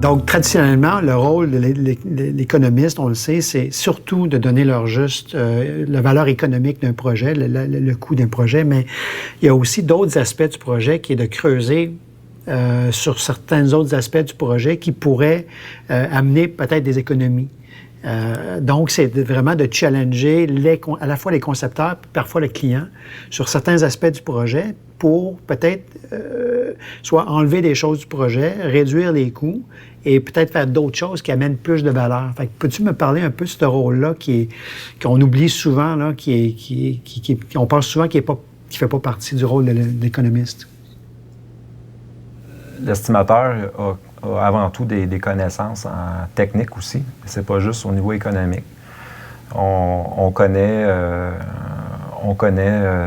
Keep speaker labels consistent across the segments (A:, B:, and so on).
A: Donc, traditionnellement, le rôle de l'économiste, on le sait, c'est surtout de donner leur juste la valeur économique d'un projet, le coût d'un projet, mais il y a aussi d'autres aspects du projet qui est de creuser sur certains autres aspects du projet qui pourraient amener peut-être des économies. Donc, c'est vraiment de challenger à la fois les concepteurs, parfois le client, sur certains aspects du projet pour peut-être soit enlever des choses du projet, réduire les coûts et peut-être faire d'autres choses qui amènent plus de valeur. Fait que peux-tu me parler un peu de ce rôle-là qu'on oublie souvent, là, on pense souvent qui ne fait pas partie du rôle de l'économiste?
B: L'estimateur a avant tout des connaissances en technique aussi. C'est pas juste au niveau économique. On connaît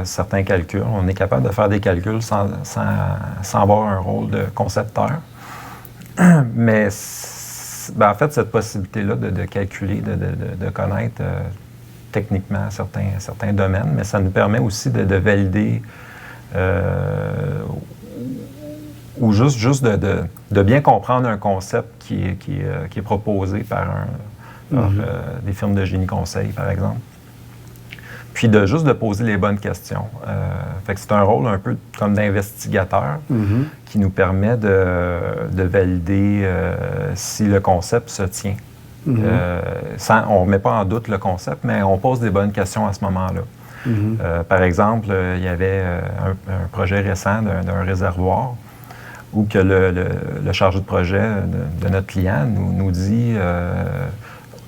B: certains calculs. On est capable de faire des calculs sans avoir un rôle de concepteur. Mais en fait, cette possibilité-là de calculer, de connaître techniquement certains domaines, mais ça nous permet aussi de valider ou juste de bien comprendre un concept qui est proposé par des firmes de génie conseil, par exemple. Puis de poser les bonnes questions. Fait que c'est un rôle un peu comme d'investigateur qui nous permet de valider si le concept se tient. On ne remet pas en doute le concept, mais on pose des bonnes questions à ce moment-là. Par exemple, il y avait un projet récent d'un réservoir où que le chargé de projet de notre client nous dit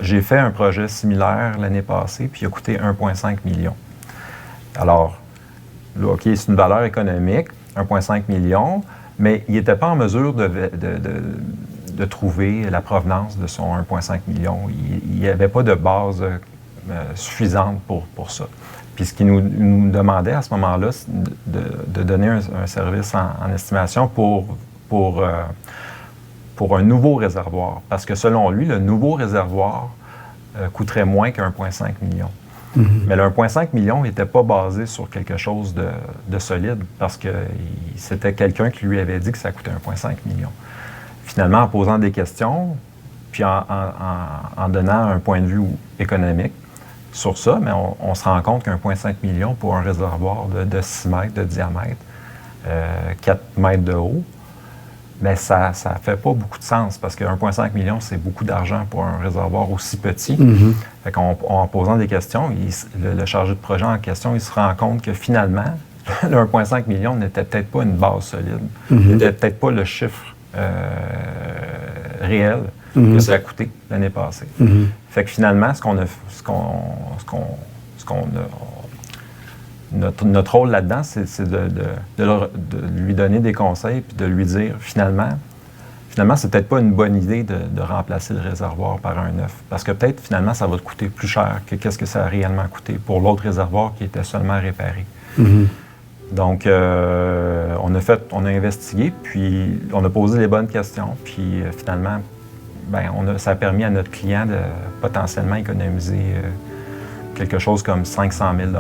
B: j'ai fait un projet similaire l'année passée, puis il a coûté 1,5 million. Alors, là, OK, c'est une valeur économique, 1,5 million, mais il n'était pas en mesure de trouver la provenance de son 1,5 million. Il n'y avait pas de base suffisante pour ça. Puis ce qu'il nous demandait à ce moment-là, c'est de donner un service en estimation pour un nouveau réservoir. Parce que selon lui, le nouveau réservoir coûterait moins qu'1,5 million. Mais le 1,5 million n'était pas basé sur quelque chose de solide parce que c'était quelqu'un qui lui avait dit que ça coûtait 1,5 million. Finalement, en posant des questions, puis en donnant un point de vue économique, sur ça, mais on se rend compte qu'1,5 million pour un réservoir de 6 mètres de diamètre, 4 mètres de haut, bien, ça ne fait pas beaucoup de sens parce que 1,5 million, c'est beaucoup d'argent pour un réservoir aussi petit. Fait en posant des questions, le chargé de projet en question, il se rend compte que finalement, le 1,5 million n'était peut-être pas une base solide. N'était peut-être pas le chiffre réel que ça a coûté l'année passée. Fait que finalement, notre rôle là-dedans, c'est de lui donner des conseils puis de lui dire finalement, c'est peut-être pas une bonne idée de remplacer le réservoir par un neuf. Parce que peut-être finalement, ça va te coûter plus cher que qu'est-ce que ça a réellement coûté pour l'autre réservoir qui était seulement réparé. Donc, on a investigué, puis on a posé les bonnes questions, puis finalement, ça a permis à notre client de potentiellement économiser quelque chose comme 500 000 $.